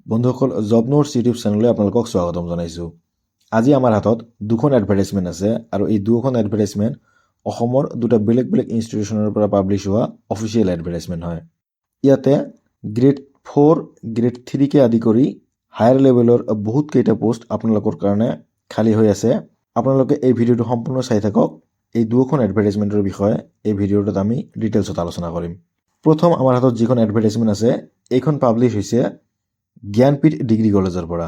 বন্ধুসকল, job notes YouTube চেনেললৈ আপোনালোকক স্বাগতম জনাইছোঁ। আজি আমাৰ হাতত দুখন এডভাৰটাইজমেণ্ট আছে আৰু এই দুখন এডভাৰটাইজমেণ্ট অসমৰ দুটা বেলেগ বেলেগ ইনষ্টিটিউশ্যনৰ পৰা পাব্লিছ হোৱা অফিচিয়েল এডভাৰটাইজমেণ্ট হয়। ইয়াতে গ্ৰেড 4, গ্ৰেড 3কে আদি কৰি হায়াৰ লেভেলৰ বহুত কেইটা পোষ্ট আপোনালোকৰ কাৰণে খালী হৈ আছে। আপোনালোকে এই ভিডিঅ'টো সম্পূৰ্ণ চাই থাকক। এই দুখন এডভাৰটাইজমেণ্টৰ বিষয়ে এই ভিডিঅ'টোত আমি ডিটেইলছত আলোচনা কৰিম। প্ৰথম আমাৰ হাতত যিখন এডভাৰটাইজমেণ্ট আছে, এইখন পাব্লিছ হৈছে জ্ঞানপীঠ ডিগ্ৰী কলেজৰ পৰা।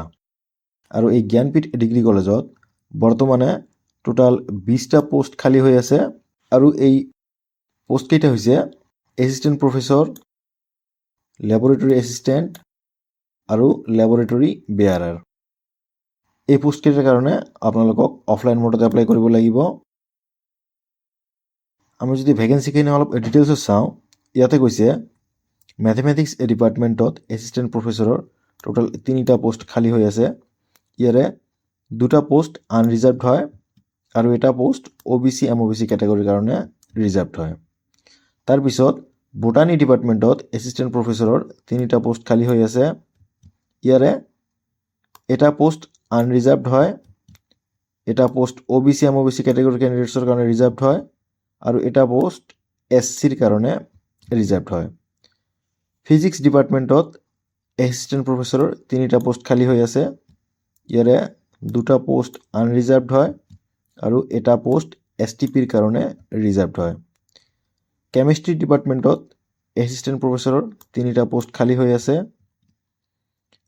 আৰু এই জ্ঞানপীঠ ডিগ্ৰী কলেজত বৰ্তমানে টোটাল 20টা পোষ্ট খালী হৈ আছে আৰু এই পোষ্টকেইটা হৈছে এছিষ্টেণ্ট প্ৰফেচৰ, লেবৰেটৰী এছিষ্টেণ্ট আৰু লেবৰেটৰী বেয়াৰাৰ। এই পোষ্টকেইটাৰ কাৰণে আপোনালোকক অফলাইন মোডত এপ্লাই কৰিব লাগিব। আমি যদি ভেকেঞ্চিখিনি অলপ ডিটেইলছত চাওঁ, ইয়াতে কৈছে মেথমেটিক্স ডিপাৰ্টমেণ্টত এছিষ্টেণ্ট প্ৰফেচৰৰ টোটাল 3টা পোষ্ট খালী হৈ আছে। ইয়াৰে 2টা পোষ্ট আনৰিজাৰ্ভড হয় আৰু এটা পোষ্ট OBC MOBC কেটেগৰীৰ কাৰণে ৰিজাৰ্ভড হয়। তাৰপিছত বটানী ডিপাৰ্টমেণ্টত এছিষ্টেণ্ট প্ৰফেচৰৰ 3টা পোষ্ট খালী হৈ আছে। ইয়াৰে এটা পোষ্ট আনৰিজাৰ্ভড হয়, এটা পোষ্ট OBC MOBC কেটেগৰীৰ কেণ্ডিডেটছৰ কাৰণে ৰিজাৰ্ভড হয় আৰু এটা পোষ্ট SCৰ কাৰণে ৰিজাৰ্ভড হয়। ফিজিক্স ডিপাৰ্টমেণ্টত এছিষ্টেণ্ট প্ৰফেচৰৰ 3টা পোষ্ট খালী হৈ আছে। ইয়াৰে 2টা পোষ্ট আনৰিজাৰ্ভড হয় আৰু এটা পোষ্ট STPৰ কাৰণে ৰিজাৰ্ভড হয়। কেমিষ্ট্ৰি ডিপাৰ্টমেণ্টত এছিষ্টেণ্ট প্ৰফেচৰৰ 3টা পোষ্ট খালী হৈ আছে।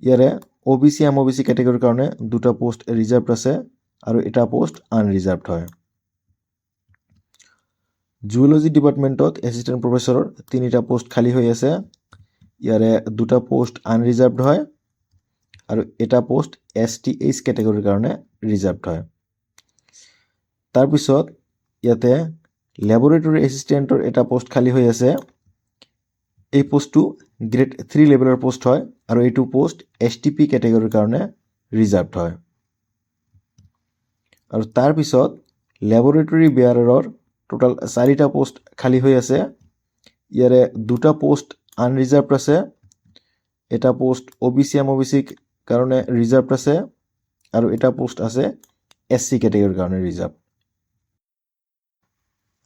ইয়াৰে OBC MOBC কেটেগৰীৰ কাৰণে 2টা পোষ্ট ৰিজাৰ্ভড আছে আৰু এটা পোষ্ট আনৰিজাৰ্ভড হয়। জুলজি ডিপাৰ্টমেণ্টত এছিষ্টেণ্ট প্ৰফেচৰৰ 3টা পোষ্ট খালী হৈ আছে। ইয়াৰে 2টা পোষ্ট আনৰিজাৰ্ভড হয় আৰু এটা পোষ্ট STH কেটেগৰীৰ কাৰণে ৰিজাৰ্ভড হয়। তাৰপিছত ইয়াতে লেবৰেটৰী এছিষ্টেণ্টৰ এটা পোষ্ট খালী হৈ আছে। এই পোষ্টটো গ্ৰেড 3 লেভেলৰ পোষ্ট হয় আৰু এইটো পোষ্ট STP কেটেগৰীৰ কাৰণে ৰিজাৰ্ভড হয়। আৰু তাৰপিছত লেবৰেটৰী বেয়াৰাৰৰ টোটাল 4টা পোষ্ট খালী হৈ আছে। ইয়াৰে 2টা পোষ্ট আনৰিজাৰ্ভড আছে, এটা পোষ্ট OBC MOBC কাৰণে ৰিজাৰ্ভড আছে আৰু এটা পোষ্ট আছে SC কেটেগৰীৰ কাৰণে ৰিজাৰ্ভ।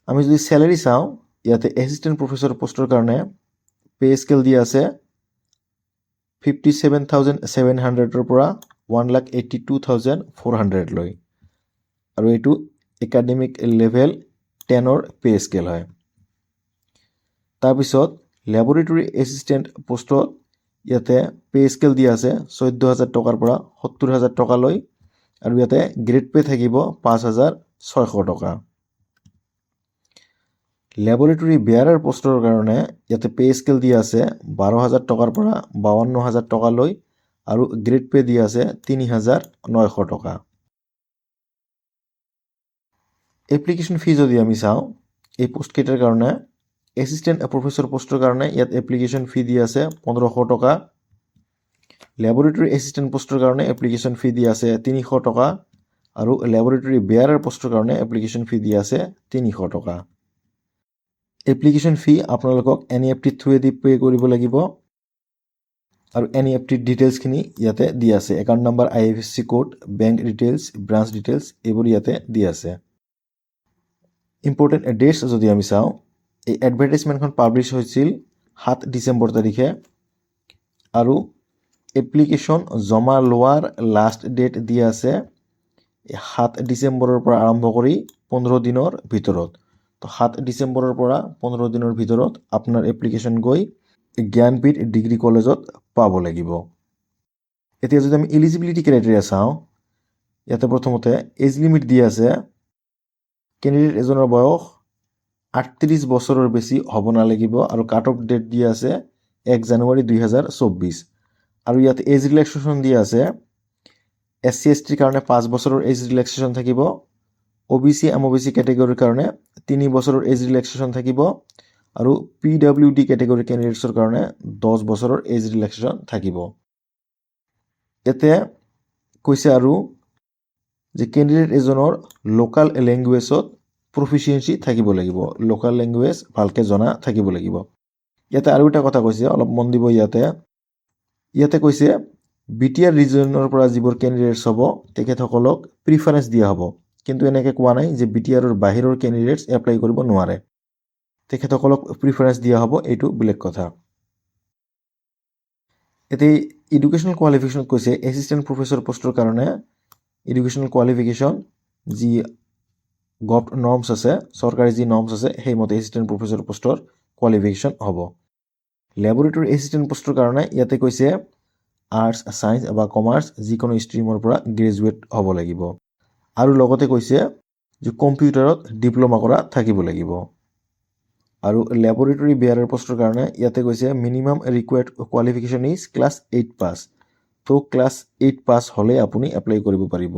আমি যদি চেলাৰী চাওঁ, ইয়াতে এছিষ্টেণ্ট প্ৰফেচৰ পোষ্টৰ কাৰণে পে স্কেল দিয়া আছে 57,700ৰ পৰা 1,82,400 লৈ আৰু এইটো একাডেমিক লেভেল 10ৰ পে স্কেল হয়। তাৰপিছত লেবৰেটৰী এছিষ্টেণ্ট পোষ্টত ইয়াতে পে স্কেল দিয়া আছে 14,000 টকাৰ পৰা 70,000 টকালৈ আৰু ইয়াতে গ্ৰেড পে থাকিব 5,600 টকা। লেবৰেটৰী বেয়াৰাৰ পোষ্টৰ কাৰণে ইয়াতে পে স্কেল দিয়া আছে 12,000 টকাৰ পৰা 52,000 টকালৈ আৰু গ্ৰেড পে দিয়া আছে 3,900 টকা। এপ্লিকেশ্যন ফি যদি আমি চাওঁ, এই পোষ্টকেইটাৰ কাৰণে এছিষ্টেণ্ট প্ৰফেচৰ পোষ্টৰ কাৰণে ইয়াত এপ্লিকেশ্যন ফি দিয়া আছে 1,500 টকা। লেবৰেটৰী এছিষ্টেণ্ট পোষ্টৰ কাৰণে এপ্লিকেশ্যন ফি দিয়া আছে 300 টকা আৰু লেবৰেটৰী বেয়াৰাৰ পোষ্টৰ কাৰণে এপ্লিকেশ্যন ফি দিয়া আছে 300 টকা। এপ্লিকেশ্যন ফি আপোনালোকক NEFT থ্ৰুৱেদি পে' কৰিব লাগিব আৰু NEFT ডিটেইলছখিনি ইয়াতে দিয়া আছে। Account number, IFSC code, bank details, branch details এইবোৰ ইয়াতে দিয়া আছে। ইম্পৰ্টেণ্ট ডেটছ যদি আমি চাওঁ, এই এডভাৰটাইজমেণ্টখন পাব্লিছ হৈছিল 7 ডিচেম্বৰ তাৰিখে আৰু এপ্লিকেশ্যন জমা লোৱাৰ লাষ্ট ডেট দিয়া আছে 7 ডিচেম্বৰৰ পৰা আৰম্ভ কৰি 15 দিনৰ ভিতৰত। তো 7 ডিচেম্বৰৰ পৰা 15 দিনৰ ভিতৰত আপোনাৰ এপ্লিকেশ্যন গৈ জ্ঞানপীঠ ডিগ্ৰী কলেজত পাব লাগিব। এতিয়া যদি আমি এলিজিবিলিটি ক্ৰাইটেৰিয়া চাওঁ, ইয়াতে প্ৰথমতে এজ লিমিট দিয়া আছে। কেণ্ডিডেট এজনৰ বয়স 38 বছৰৰ বেছি হ'ব নালাগিব আৰু কাট অফ ডেট দিয়া আছে 1 জানুৱাৰী 2024 আৰু ইয়াতে এজ ৰিলেক্সেশ্যন দিয়া আছে। SC STৰ কাৰণে 5 বছৰৰ এজ ৰিলেক্সেশ্যন থাকিব। OBC MOBC কেটেগৰীৰ কাৰণে 3 বছৰৰ এজ ৰিলেক্সেশ্যন থাকিব আৰু PWD কেটেগৰী কেণ্ডিডেটছৰ কাৰণে 10 বছৰৰ এজ ৰিলেক্সেশ্যন থাকিব। ইয়াতে কৈছে আৰু যে কেণ্ডিডেট এজনৰ লোকেল লেংগুৱেজত প্ৰফিচিয়েঞ্চি থাকিব লাগিব, লোকেল লেংগুৱেজ ভালকৈ জনা থাকিব লাগিব। ইয়াতে আৰু এটা কথা কৈছে, অলপ মন দিব। ইয়াতে কৈছে BTR ৰিজনৰ পৰা যিবোৰ কেণ্ডিডেটছ হ'ব তেখেতসকলক প্ৰিফাৰেঞ্চ দিয়া হ'ব, কিন্তু এনেকৈ কোৱা নাই যে BTRৰ বাহিৰৰ কেণ্ডিডেটছ এপ্লাই কৰিব নোৱাৰে। তেখেতসকলক প্ৰিফাৰেঞ্চ দিয়া হ'ব, এইটো বেলেগ কথা। এতিয়া এডুকেশ্যনেল কোৱালিফিকেশ্যনত কৈছে এছিষ্টেণ্ট প্ৰফেচৰ পোষ্টৰ কাৰণে এডুকেশ্যনেল কোৱালিফিকেশ্যন যি নৰ্মছ আছে, চৰকাৰী যি নৰ্মছ আছে সেইমতে এছিষ্টেণ্ট প্ৰফেচৰ পোষ্টৰ কোৱালিফিকেশ্যন হ'ব। লেবৰেটৰী এছিষ্টেণ্ট পোষ্টৰ কাৰণে ইয়াতে কৈছে আৰ্টছ, ছায়েন্স বা কমাৰ্চ যিকোনো ষ্ট্ৰীমৰ পৰা গ্ৰেজুৱেট হ'ব লাগিব, আৰু লগতে কৈছে যে কম্পিউটাৰত ডিপ্ল'মা কৰা থাকিব লাগিব। আৰু লেবৰেটৰী বেয়াৰৰ পোষ্টৰ কাৰণে ইয়াতে কৈছে minimum required qualification is class 8 পাছ। তো ক্লাছ 8 পাছ হ'লে আপুনি এপ্লাই কৰিব পাৰিব।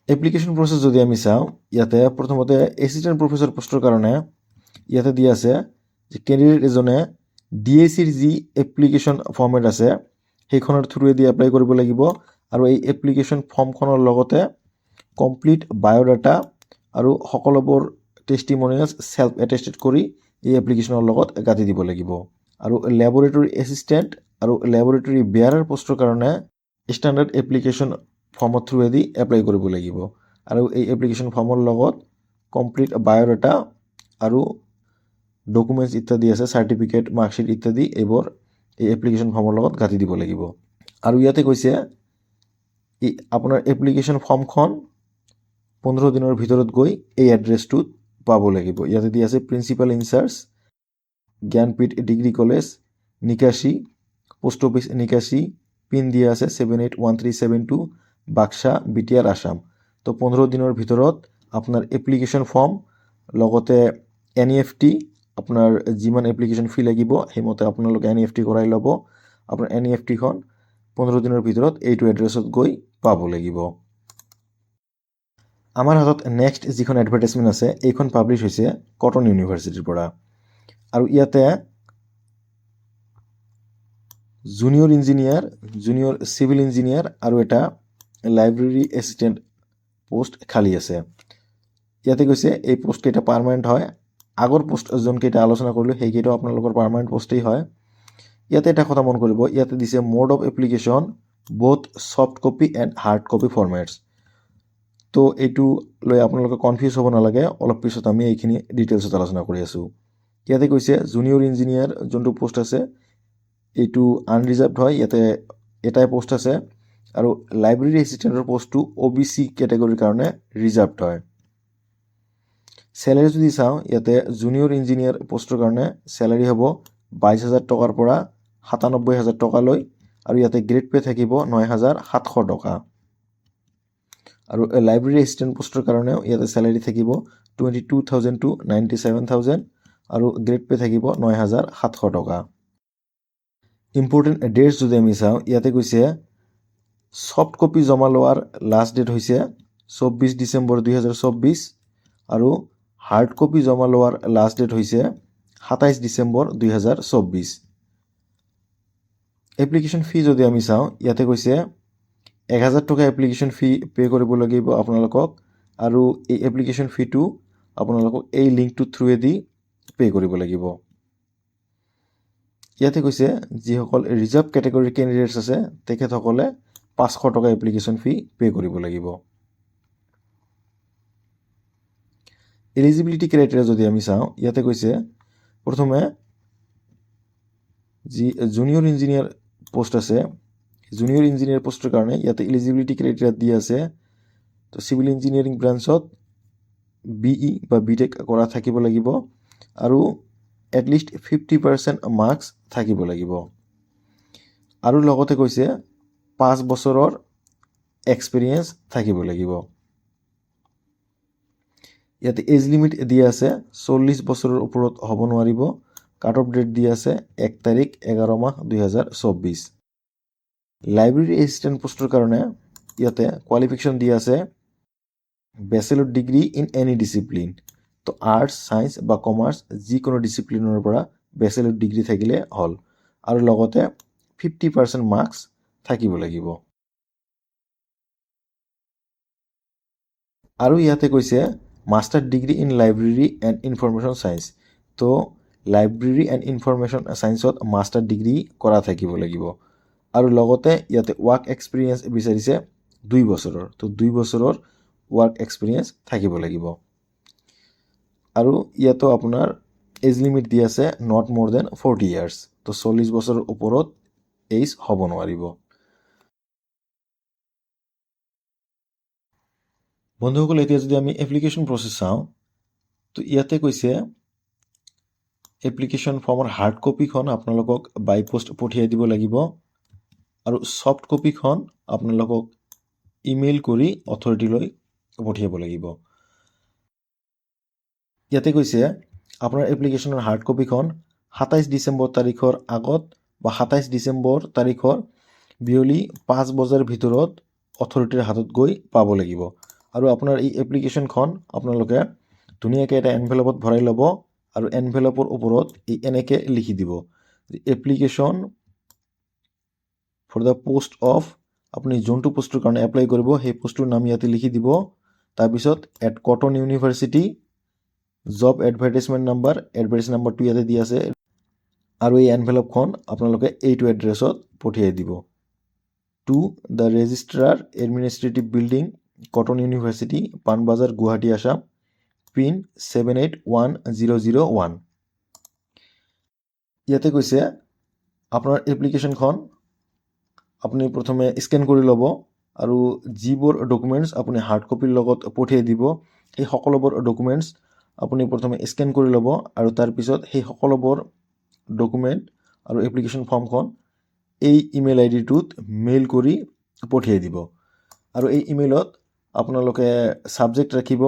এপ্লিকেশ্যন প্ৰচেছ যদি আমি চাওঁ, ইয়াতে প্ৰথমতে এছিষ্টেণ্ট প্ৰফেচৰ পোষ্টৰ কাৰণে ইয়াতে দিয়া আছে যে কেণ্ডিডেট এজনে DACৰ যি এপ্লিকেশ্যন ফৰ্মেট আছে সেইখনৰ থ্ৰুৱেদি এপ্লাই কৰিব লাগিব, আৰু এই এপ্লিকেশ্যন ফৰ্মখনৰ লগতে কমপ্লিট বায়'ডাটা আৰু সকলোবোৰ টেষ্টিমনিয়েলছ ছেল্ফ এটেষ্টেড কৰি এই এপ্লিকেশ্যনৰ লগত গাঁঠি দিব লাগিব। আৰু লেবৰেটৰী এছিষ্টেণ্ট আৰু লেবৰেটৰী বেয়াৰৰ পোষ্টৰ কাৰণে ষ্টেণ্ডাৰ্ড এপ্লিকেশ্যন ফৰ্মৰ থ্ৰুৱেদি এপ্লাই কৰিব লাগিব, আৰু এই এপ্লিকেশ্যন ফৰ্মৰ লগত কমপ্লিট বায়'ডাটা আৰু ডকুমেণ্টছ ইত্যাদি আছে, চাৰ্টিফিকেট, মাৰ্কশ্বিট ইত্যাদি এইবোৰ এই এপ্লিকেশ্যন ফৰ্মৰ লগত গাঁঠি দিব লাগিব। আৰু ইয়াতে কৈছে আপোনাৰ এপ্লিকেশ্যন ফৰ্মখন 15 দিনৰ ভিতৰত গৈ এই এড্ৰেছটোত পাব লাগিব। ইয়াতে দিয়া আছে principal in charge, Gyanpeeth degree college, Nikashi, post office Nikashi, pin দিয়া আছে 781372, বাক্সা, BTR আসাম। তো 15 দিনৰ ভিতৰত আপোনাৰ এপ্লিকেশ্যন ফৰ্ম লগতে NEFT আপোনাৰ যিমান এপ্লিকেশ্যন ফি লাগিব সেইমতে আপোনালোকে NEFT কৰাই ল'ব। আপোনাৰ NEFTখন 15 দিনৰ ভিতৰত এইটো এড্ৰেছত গৈ পাব লাগিব। আমাৰ হাতত নেক্সট যিখন এডভাৰটাইজমেণ্ট আছে এইখন পাব্লিছ হৈছে কটন ইউনিভাৰ্চিটিৰ পৰা, আৰু ইয়াতে junior engineer, junior civil engineer আৰু এটা লাইব্ৰেৰী এছিষ্টেণ্ট পোষ্ট খালী আছে। ইয়াতে কৈছে এই পোষ্টকেইটা পাৰ্মানেণ্ট হয়। আগৰ পোষ্ট যোনকেইটা আলোচনা কৰিলোঁ সেইকেইটাও আপোনালোকৰ পাৰ্মানেণ্ট পোষ্টেই হয়। ইয়াতে এটা কথা মন কৰিব, ইয়াতে দিছে mode of application both soft copy and hard copy formats. তো এইটো লৈ আপোনালোকে কনফিউজ হ'ব নালাগে, অলপ পিছত আমি এইখিনি ডিটেইলছত আলোচনা কৰি আছোঁ। ইয়াতে কৈছে জুনিয়ৰ ইঞ্জিনিয়াৰ যোনটো পোষ্ট আছে এইটো আনৰিজাৰ্ভড হয়, ইয়াতে এটাই পোষ্ট আছে, আৰু লাইব্ৰেৰী এছিষ্টেণ্টৰ পোষ্টটো OBC কেটেগৰীৰ কাৰণে ৰিজাৰ্ভড হয়। চেলাৰী যদি চাওঁ, ইয়াতে জুনিয়ৰ ইঞ্জিনিয়াৰ পোষ্টৰ কাৰণে চেলাৰী হ'ব 22,000 টকাৰ পৰা 97,000 টকালৈ, আৰু ইয়াতে গ্ৰেড পে থাকিব 9,700 টকা। আৰু লাইব্ৰেৰী এছিষ্টেণ্ট পোষ্টৰ কাৰণেও ইয়াতে চেলাৰী থাকিব 22,000 to 97,000, আৰু গ্ৰেড পে থাকিব 9,700 টকা। ইম্পৰ্টেণ্ট ডেটছ যদি আমি চাওঁ, ইয়াতে কৈছে ছফ্ট কপি জমা লোৱাৰ লাষ্ট ডেট হৈছে 24 ডিচেম্বৰ 2024, আৰু হাৰ্ড কপি জমা লোৱাৰ লাষ্ট ডেট হৈছে 27 ডিচেম্বৰ 2024। এপ্লিকেশ্যন ফি যদি আমি চাওঁ, ইয়াতে কৈছে 1,000 টকা এপ্লিকেশ্যন ফি পে' কৰিব লাগিব আপোনালোকক, আৰু এই এপ্লিকেশ্যন ফিটো আপোনালোকক এই লিংকটোৰ থ্ৰুৱেদি পে' কৰিব লাগিব। ইয়াতে কৈছে যিসকল ৰিজাৰ্ভ কেটেগৰীৰ কেণ্ডিডেটছ আছে তেখেতসকলে 500 টকা এপ্লিকেশ্যন ফি পে' কৰিব লাগিব। এলিজিবিলিটি ক্ৰাইটেৰিয়া যদি আমি চাওঁ, ইয়াতে কৈছে প্ৰথমে যি জুনিয়ৰ ইঞ্জিনিয়াৰ পোষ্ট আছে, জুনিয়ৰ ইঞ্জিনিয়াৰ পোষ্টৰ কাৰণে ইয়াতে এলিজিবিলিটি ক্ৰাইটেৰিয়া দিয়া আছে। তো চিভিল ইঞ্জিনিয়াৰিং ব্ৰাঞ্চত BE বা BTech কৰা থাকিব লাগিব, আৰু এটলিষ্ট 50% মাৰ্কছ থাকিব লাগিব, আৰু লগতে কৈছে 5 বছৰৰ এক্সপিৰিয়েঞ্চ থাকিব লাগিব। ইয়াতে এজ লিমিট দিয়া আছে 40 বছৰৰ ওপৰত হ'ব নোৱাৰিব। কাট অফ ডেট দিয়া আছে 1 তাৰিখ 11 মাহ 2024। লাইব্ৰেৰী এছিষ্টেণ্ট পোষ্টৰ কাৰণে ইয়াতে কোৱালিফিকেশ্যন দিয়া আছে bachelor degree in any discipline. তো আৰ্টছ, ছায়েন্স বা কমাৰ্চ যিকোনো ডিচিপ্লিনৰ পৰা বেচেলৰ ডিগ্ৰী থাকিলে হ'ল, আৰু লগতে 50% মাৰ্কছ থাকিব লাগিব। আৰু ইয়াতে কৈছে master degree in library and information science. তো লাইব্ৰেৰী এণ্ড ইনফৰমেশ্যন ছায়েন্সত মাষ্টাৰ ডিগ্ৰী কৰা থাকিব লাগিব। আৰু লগতে ইয়াতে ৱৰ্ক এক্সপিৰিয়েঞ্চ বিচাৰিছে 2 বছৰৰ। তো 2 বছৰৰ ৱৰ্ক এক্সপিৰিয়েঞ্চ থাকিব লাগিব। আৰু ইয়াতো আপোনাৰ এজ লিমিট দি আছে নট মোৰ দেন 40 ইয়াৰ্ছ। তো 40 বছৰৰ ওপৰত এজ হ'ব নোৱাৰিব। বন্ধুসকল, এতিয়া যদি আমি এপ্লিকেশ্যন প্ৰচেছ চাওঁ, তো ইয়াতে কৈছে এপ্লিকেশ্যন ফৰ্মৰ হাৰ্ড কপিখন আপোনালোকক বাই পোষ্ট পঠিয়াই দিব লাগিব আৰু ছফ্ট কপিখন আপোনালোকক ইমেইল কৰি অথৰিটিলৈ পঠিয়াব লাগিব। ইয়াতে কৈছে আপোনাৰ এপ্লিকেশ্যনৰ হাৰ্ড কপিখন 27 ডিচেম্বৰ তাৰিখৰ আগত বা 27 ডিচেম্বৰ তাৰিখৰ বিয়লি 5 বজাৰ ভিতৰত অথৰিটিৰ হাতত গৈ পাব লাগিব। আৰু আপোনাৰ এই এপ্লিকেশ্যনখন আপোনালোকে ধুনীয়াকৈ এটা এনভেলপত ভৰাই ল'ব আৰু এনভেলপৰ ওপৰত এনেকৈ লিখি দিব application for the post of, আপুনি যোনটো পোষ্টৰ কাৰণে এপ্লাই কৰিব সেই পোষ্টটোৰ নাম ইয়াতে লিখি দিব। তাৰপিছত at Cotton university, job advertisement number, advertise নাম্বাৰটো ইয়াতে দি আছে আৰু এই এনভেলপখন আপোনালোকে এইটো এড্ৰেছত পঠিয়াই দিব to the registrar administrative building, cotton university, Panbazar, Guwahati, Assam, pin 781001। ইয়াতে কৈছে আপোনাৰ এপ্লিকেশ্যনখন আপুনি প্ৰথমে স্কেন কৰি ল'ব আৰু যিবোৰ ডকুমেণ্টছ আপুনি হাৰ্ড কপিৰ লগত পঠিয়াই দিব সেই সকলোবোৰ ডকুমেণ্টছ আপুনি প্ৰথমে স্কেন কৰি ল'ব আৰু তাৰপিছত সেই সকলোবোৰ ডকুমেণ্ট আৰু এপ্লিকেশ্যন ফৰ্মখন এই ইমেইল আইডিটোত মেইল কৰি পঠিয়াই দিব। আৰু এই ইমেইলত আপোনালোকে ছাবজেক্ট ৰাখিব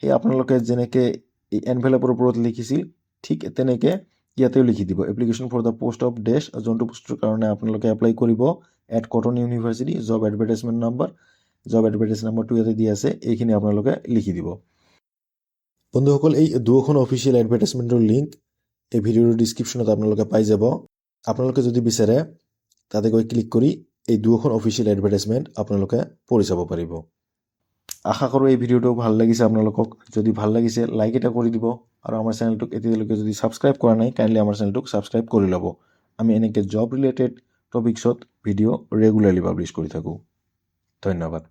সেই আপোনালোকে যেনেকৈ এই এনভেলপৰ ওপৰত লিখিছিল ঠিক তেনেকৈ ইয়াতেও লিখি দিব application for the post of ডেছ, যোনটো পোষ্টৰ কাৰণে আপোনালোকে এপ্লাই কৰিব at Cotton university, job advertisement number, job advertise নাম্বাৰটো ইয়াতে দি আছে, এইখিনি আপোনালোকে লিখি দিব। বন্ধুসকল, এই দুয়োখন অফিচিয়েল এডভাৰটাইজমেণ্টৰ লিংক এই ভিডিঅ'ৰ ডিছক্ৰিপশ্যনত আপোনালোকে পাই যাব। আপোনালোকে যদি বিচাৰে তাতে গৈ ক্লিক কৰি এই দুয়োখন অফিচিয়েল এডভাৰটাইজমেণ্ট আপোনালোকে পঢ়ি চাব পাৰিব। আশা কৰোঁ এই ভিডিঅ'টো ভাল লাগিছে আপোনালোকক। যদি ভাল লাগিছে লাইক এটা কৰি দিব আৰু আমাৰ চেনেলটোক এতিয়ালৈকে যদি ছাবস্ক্ৰাইব কৰা নাই কাইণ্ডলি আমাৰ চেনেলটোক ছাবস্ক্ৰাইব কৰি ল'ব। আমি এনেকৈ জব ৰিলেটেড টপিকছত ভিডিঅ' ৰেগুলাৰলি পাব্লিছ কৰি থাকোঁ। ধন্যবাদ।